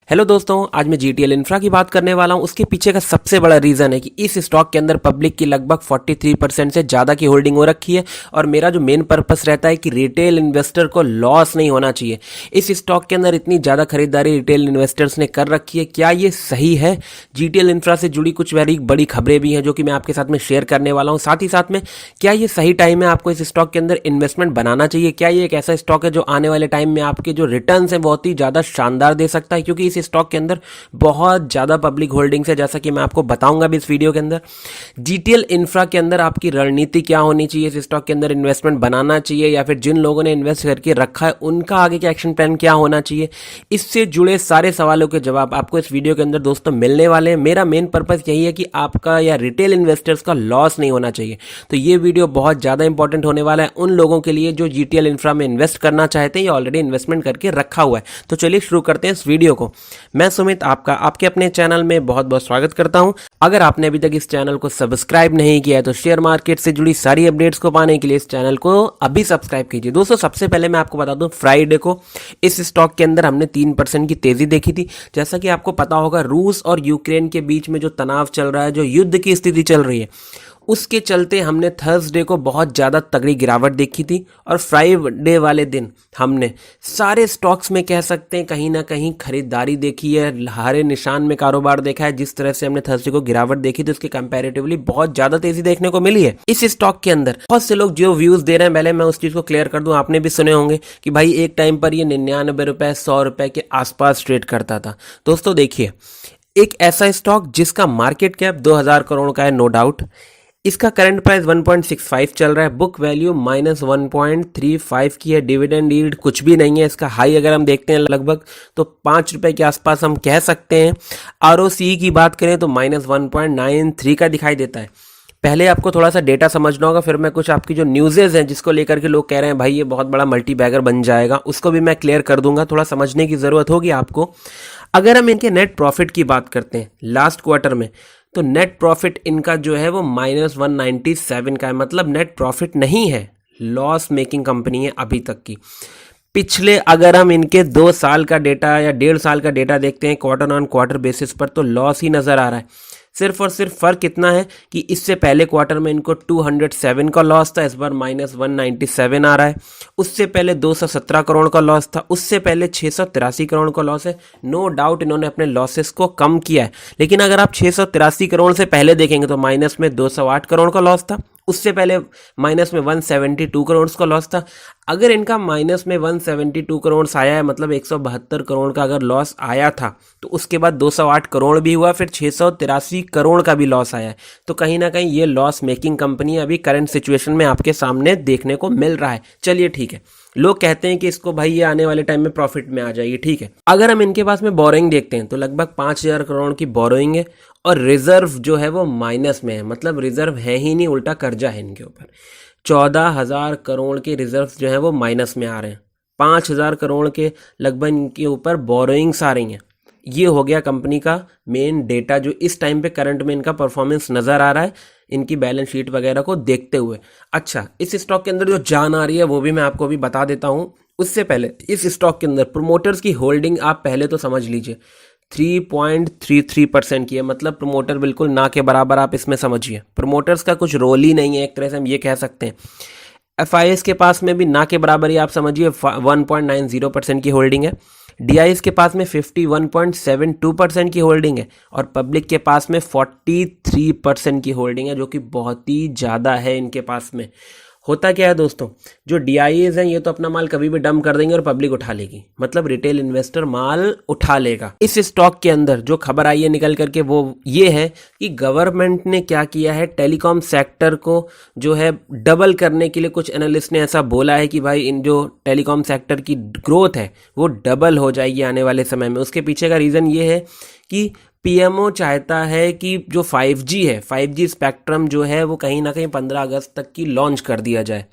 Hello दोस्तों, आज मैं जीटीएल इंफ्रा की बात करने वाला हूं। उसके पीछे का सबसे बड़ा रीजन है कि इस स्टॉक के अंदर पब्लिक की लगभग 43% से ज़्यादा की होल्डिंग हो रखी है। और मेरा जो मेन पर्पस रहता है कि रिटेल इन्वेस्टर को लॉस नहीं होना चाहिए। इस स्टॉक के अंदर इतनी ज़्यादा खरीदारी रिटेल इन्वेस्टर्स ने कर रखी है, क्या ये सही है? जीटीएल इंफ्रा से जुड़ी कुछ वेरी बड़ी खबरें भी हैं जो कि मैं आपके साथ में शेयर करने वाला हूँ। साथ ही साथ में क्या ये सही टाइम है आपको इस स्टॉक के अंदर इन्वेस्टमेंट बनाना चाहिए? क्या ये एक ऐसा स्टॉक है जो आने वाले टाइम में आपके जो रिटर्न्स हैं बहुत ही ज़्यादा शानदार दे सकता है? क्योंकि इस स्टॉक के अंदर बहुत ज़्यादा पब्लिक होल्डिंग्स है, जैसा कि मैं आपको बताऊंगा भी इस वीडियो के अंदर। जीटीएल इंफ्रा के अंदर आपकी रणनीति क्या होनी चाहिए, इस स्टॉक के अंदर इन्वेस्टमेंट बनाना चाहिए या फिर जिन लोगों ने इन्वेस्ट करके रखा है उनका आगे का एक्शन प्लान क्या होना चाहिए, इससे जुड़े सारे सवालों के जवाब आपको इस वीडियो के अंदर दोस्तों मिलने वाले हैं। मेरा मेन पर्पस यही है कि आपका या रिटेल इन्वेस्टर्स का लॉस नहीं होना चाहिए। तो ये वीडियो बहुत ज़्यादा इंपॉर्टेंट होने वाला है उन लोगों के लिए जो जीटीएल इंफ्रा में इन्वेस्ट करना चाहते हैं या ऑलरेडी इन्वेस्टमेंट करके रखा हुआ है। तो चलिए शुरू करते हैं इस वीडियो को। मैं सुमित आपका आपके अपने चैनल में बहुत बहुत स्वागत करता हूं। अगर आपने अभी तक इस चैनल को सब्सक्राइब नहीं किया है तो शेयर मार्केट से जुड़ी सारी अपडेट्स को पाने के लिए इस चैनल को अभी सब्सक्राइब कीजिए। दोस्तों, सबसे पहले मैं आपको बता दूं, फ्राइडे को इस स्टॉक के अंदर हमने 3% की तेजी देखी थी। जैसा कि आपको पता होगा, रूस और यूक्रेन के बीच में जो तनाव चल रहा है, जो युद्ध की स्थिति चल रही है, उसके चलते हमने थर्सडे को बहुत ज़्यादा तगड़ी गिरावट देखी थी। और फ्राइडे वाले दिन हमने सारे स्टॉक्स में कह सकते हैं कहीं ना कहीं खरीदारी देखी है, हरे निशान में कारोबार देखा है। जिस तरह से हमने थर्सडे को गिरावट देखी थी उसके कंपैरेटिवली बहुत ज़्यादा तेजी देखने को मिली है इस स्टॉक के अंदर। बहुत से लोग जो व्यूज़ दे रहे हैं, पहले मैं उस चीज़ को क्लियर कर दूं, आपने भी सुने होंगे कि भाई एक टाइम पर ये 99 रुपये 100 रुपये के आसपास ट्रेड करता था। दोस्तों देखिए, एक ऐसा स्टॉक जिसका मार्केट कैप 2000 करोड़ का है, नो डाउट, इसका करंट प्राइस 1.65 चल रहा है, बुक वैल्यू -1.35 की है, डिविडेंड यील्ड कुछ भी नहीं है। इसका हाई अगर हम देखते हैं लगभग तो 5 रुपए के आसपास हम कह सकते हैं। आरओसी की बात करें तो -1.93 का दिखाई देता है। पहले आपको थोड़ा सा डेटा समझना होगा, फिर मैं कुछ आपकी जो न्यूज़ेज हैं जिसको लेकर के लोग कह रहे हैं भाई ये बहुत बड़ा मल्टी बैगर बन जाएगा, उसको भी मैं क्लियर कर दूंगा। थोड़ा समझने की ज़रूरत होगी आपको। अगर हम इनके नेट प्रॉफिट की बात करते हैं लास्ट क्वार्टर में, तो नेट प्रॉफिट इनका जो है वो -197 का है। मतलब नेट प्रॉफिट नहीं है, लॉस मेकिंग कंपनी है अभी तक की। पिछले अगर हम इनके 2 साल का डेटा या 1.5 साल का डेटा देखते हैं क्वार्टर ऑन क्वार्टर बेसिस पर, तो लॉस ही नज़र आ रहा है। सिर्फ और सिर्फ फ़र्क कितना है कि इससे पहले क्वार्टर में इनको 207 का लॉस था, इस बार -197 आ रहा है। उससे पहले 217 करोड़ का लॉस था, उससे पहले 683 करोड़ का लॉस है। नो डाउट इन्होंने अपने लॉसेस को कम किया है, लेकिन अगर आप 683 करोड़ से पहले देखेंगे तो माइनस में 208 करोड़ का लॉस था, उससे पहले माइनस में 172 करोड़ का लॉस था। अगर इनका माइनस में 172 करोड़ आया है, मतलब 172 करोड़ का अगर लॉस आया था, तो उसके बाद 208 करोड़ भी हुआ, फिर 683 करोड़ का भी लॉस आया है। तो कहीं ना कहीं ये लॉस मेकिंग कंपनी अभी करंट सिचुएशन में आपके सामने देखने को मिल रहा है। चलिए ठीक है, लोग कहते हैं कि इसको भाई ये आने वाले टाइम में प्रॉफिट में आ जाएगी, ठीक है। अगर हम इनके पास में बोरोइंग देखते हैं तो लगभग 5000 करोड़ की बोरोइंग है और रिजर्व जो है वो माइनस में है। मतलब रिजर्व है ही नहीं, उल्टा कर्जा है इनके ऊपर। 14,000 करोड़ के रिजर्व जो है वो माइनस में आ रहे हैं। 5,000 करोड़ के लगभग इनके ऊपर बोरोइंग्स आ रही हैं। ये हो गया कंपनी का मेन डेटा जो इस टाइम पे करंट में इनका परफॉर्मेंस नज़र आ रहा है, इनकी बैलेंस शीट वगैरह को देखते हुए। अच्छा, इस स्टॉक के अंदर जो जान आ रही है वो भी मैं आपको अभी बता देता हूँ। उससे पहले इस स्टॉक के अंदर प्रोमोटर्स की होल्डिंग आप पहले तो समझ लीजिए 3.33% की है। मतलब प्रोमोटर बिल्कुल ना के बराबर आप इसमें समझिए, प्रोमोटर्स का कुछ रोल ही नहीं है, एक तरह से हम ये कह सकते हैं। एफआईएस के पास में भी ना के बराबर ही आप समझिए 1.90% की होल्डिंग है। डीआईएस के पास में 51.72% की होल्डिंग है और पब्लिक के पास में 43% की होल्डिंग है, जो कि बहुत ही ज़्यादा है इनके पास में। होता क्या है दोस्तों, जो डीआईएस हैं ये तो अपना माल कभी भी डंप कर देंगे और पब्लिक उठा लेगी, मतलब रिटेल इन्वेस्टर माल उठा लेगा। इस स्टॉक के अंदर जो खबर आई है निकल करके वो ये है कि गवर्नमेंट ने क्या किया है, टेलीकॉम सेक्टर को जो है डबल करने के लिए, कुछ एनालिस्ट ने ऐसा बोला है कि भाई इन जो टेलीकॉम सेक्टर की ग्रोथ है वो डबल हो जाएगी आने वाले समय में। उसके पीछे का रीज़न ये है कि पीएमओ चाहता है कि जो 5G है, 5G स्पेक्ट्रम जो है वो कहीं ना कहीं 15 अगस्त तक की लॉन्च कर दिया जाए।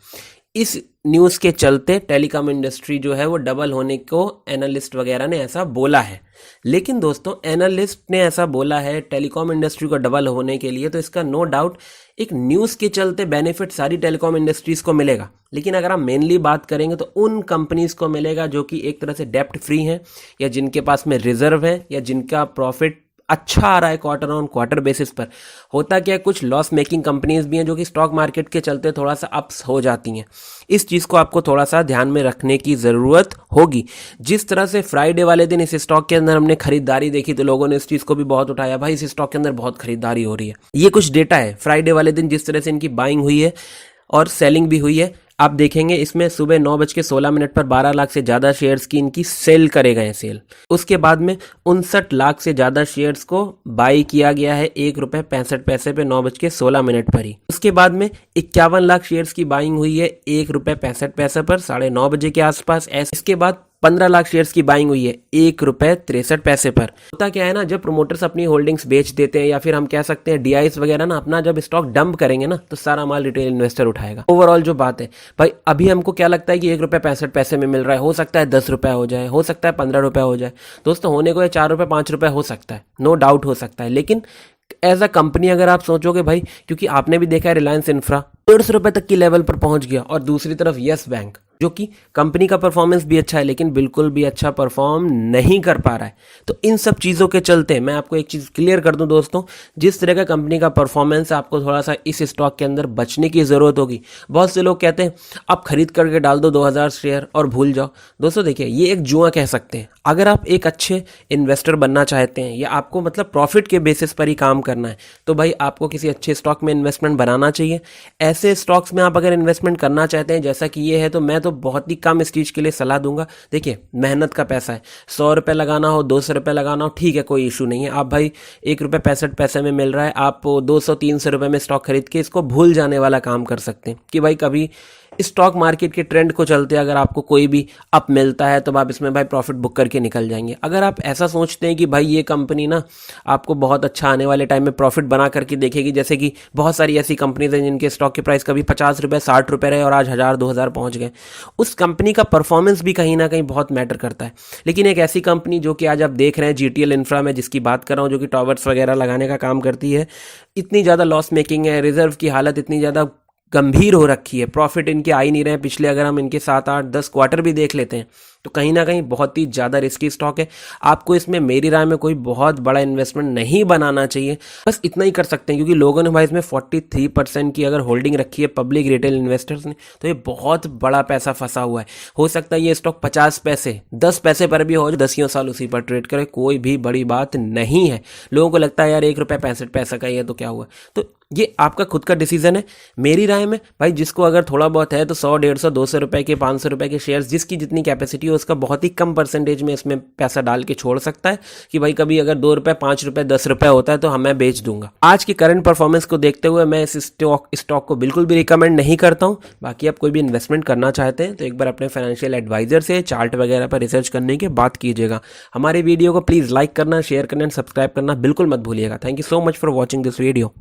इस न्यूज़ के चलते टेलीकॉम इंडस्ट्री जो है वो डबल होने को एनालिस्ट वगैरह ने ऐसा बोला है। लेकिन दोस्तों एनालिस्ट ने ऐसा बोला है टेलीकॉम इंडस्ट्री को डबल होने के लिए, तो इसका नो डाउट एक न्यूज़ के चलते बेनिफिट सारी टेलीकॉम इंडस्ट्रीज़ को मिलेगा। लेकिन अगर हम मेनली बात करेंगे तो उन कंपनीज़ को मिलेगा जो कि एक तरह से डेप्ट फ्री हैं, या जिनके पास में रिजर्व है, या जिनका प्रॉफिट अच्छा आ रहा है क्वार्टर ऑन क्वार्टर बेसिस पर। होता क्या है, कुछ लॉस मेकिंग कंपनीज भी हैं जो कि स्टॉक मार्केट के चलते थोड़ा सा अप्स हो जाती हैं। इस चीज़ को आपको थोड़ा सा ध्यान में रखने की ज़रूरत होगी। जिस तरह से फ्राइडे वाले दिन इस स्टॉक के अंदर हमने खरीदारी देखी तो लोगों ने इस चीज़ को भी बहुत उठाया, भाई इस स्टॉक के अंदर बहुत खरीदारी हो रही है। ये कुछ डेटा है फ्राइडे वाले दिन जिस तरह से इनकी बाइंग हुई है और सेलिंग भी हुई है। आप देखेंगे इसमें सुबह 9:16 पर 12 लाख से ज़्यादा शेयर्स की इनकी सेल करे गए सेल। उसके बाद में 59 लाख से ज़्यादा शेयर्स को बाई किया गया है ₹1.65 पे 9:16 पर ही। उसके बाद में 51 लाख शेयर्स की बाइंग हुई है ₹1.65 पर 9:30 बजे के आसपास। इसके बाद 15 लाख शेयर्स की बाइंग हुई है ₹1.63 पर। होता क्या है ना, जब प्रोमोटर्स अपनी होल्डिंग्स बेच देते हैं या फिर हम कह सकते हैं डीआईस वगैरह ना अपना जब स्टॉक डंप करेंगे ना, तो सारा माल रिटेल इन्वेस्टर उठाएगा। ओवरऑल जो बात है भाई, अभी हमको क्या लगता है कि ₹1.65 में मिल रहा है, हो सकता है ₹10 हो जाए, हो सकता है ₹15 हो जाए। दोस्तों होने को ₹4 ₹5 हो सकता है, नो डाउट हो सकता है। लेकिन एज अ कंपनी अगर आप सोचोगे भाई, क्योंकि आपने भी देखा है रिलायंस इंफ्रा ₹150 तक की लेवल पर पहुंच गया, और दूसरी तरफ यस बैंक जो कि कंपनी का परफॉर्मेंस भी अच्छा है लेकिन बिल्कुल भी अच्छा परफॉर्म नहीं कर पा रहा है। तो इन सब चीज़ों के चलते मैं आपको एक चीज़ क्लियर कर दूं दोस्तों, जिस तरह का कंपनी का परफॉर्मेंस, आपको थोड़ा सा इस स्टॉक के अंदर बचने की ज़रूरत होगी। बहुत से लोग कहते हैं आप खरीद करके डाल दो 2000 शेयर और भूल जाओ। दोस्तों देखिए, ये एक जुआ कह सकते हैं। अगर आप एक अच्छे इन्वेस्टर बनना चाहते हैं या आपको मतलब प्रॉफिट के बेसिस पर ही काम करना है, तो भाई आपको किसी अच्छे स्टॉक में इन्वेस्टमेंट बनाना चाहिए। ऐसे स्टॉक्स में आप अगर इन्वेस्टमेंट करना चाहते हैं जैसा कि ये है, तो मैं तो बहुत ही कम इस चीज़ के लिए सलाह दूंगा। देखिए मेहनत का पैसा है, ₹100 लगाना हो, ₹200 लगाना हो, ठीक है, कोई इशू नहीं है। आप भाई ₹1.65 में मिल रहा है, आप ₹200-300 में स्टॉक खरीद के इसको भूल जाने वाला काम कर सकते हैं कि भाई कभी स्टॉक मार्केट के ट्रेंड को चलते अगर आपको कोई भी अप मिलता है तो आप इसमें भाई प्रॉफिट बुक करके निकल जाएंगे। अगर आप ऐसा सोचते हैं कि भाई ये कंपनी ना आपको बहुत अच्छा आने वाले टाइम में प्रॉफिट बना करके देखेगी, जैसे कि बहुत सारी ऐसी कंपनीज हैं जिनके स्टॉक के प्राइस कभी ₹50 ₹60 रहे और आज 1000-2000 पहुंच गए, उस कंपनी का परफॉर्मेंस भी कहीं ना कहीं बहुत मैटर करता है। लेकिन एक ऐसी कंपनी जो कि आज आप देख रहे हैं जीटीएल इंफ्रा में, जिसकी बात कर रहा हूँ, जो कि टॉवर्स वगैरह लगाने का काम करती है, इतनी ज़्यादा लॉस मेकिंग है, रिजर्व की हालत इतनी ज़्यादा गंभीर हो रखी है, प्रॉफिट इनके आ ही नहीं रहे हैं। पिछले अगर हम इनके 7-8-10 क्वार्टर भी देख लेते हैं तो कहीं ना कहीं बहुत ही ज़्यादा रिस्की स्टॉक है। आपको इसमें मेरी राय में कोई बहुत बड़ा इन्वेस्टमेंट नहीं बनाना चाहिए, बस इतना ही कर सकते हैं। क्योंकि लोगों ने भाई इसमें 43% की अगर होल्डिंग रखी है पब्लिक रिटेल इन्वेस्टर्स ने, तो ये बहुत बड़ा पैसा फंसा हुआ है। हो सकता है ये स्टॉक 50 पैसे 10 पैसे पर भी हो, 10 साल उसी पर ट्रेड करे, कोई भी बड़ी बात नहीं है। लोगों को लगता है यार ₹1.65 का ही है तो क्या हुआ, तो ये आपका खुद का डिसीजन है। मेरी राय में भाई जिसको अगर थोड़ा बहुत है तो 100, 150, ₹200 के, ₹500 के शेयर्स, जिसकी जितनी कैपेसिटी हो उसका बहुत ही कम परसेंटेज में इसमें पैसा डाल के छोड़ सकता है कि भाई कभी अगर ₹2, ₹5, ₹10 होता है तो मैं बेच दूंगा। आज की करंट परफॉर्मेंस को देखते हुए मैं इस स्टॉक को बिल्कुल भी रिकमेंड नहीं करता हूं। बाकी आप कोई भी इन्वेस्टमेंट करना चाहते हैं तो एक बार अपने फाइनेंशियल एडवाइजर से चार्ट वगैरह पर रिसर्च करने के बाद कीजिएगा। हमारे वीडियो को प्लीज लाइक करना, शेयर करना एंड सब्सक्राइब करना बिल्कुल मत भूलिएगा। Thank you so much for watching this video.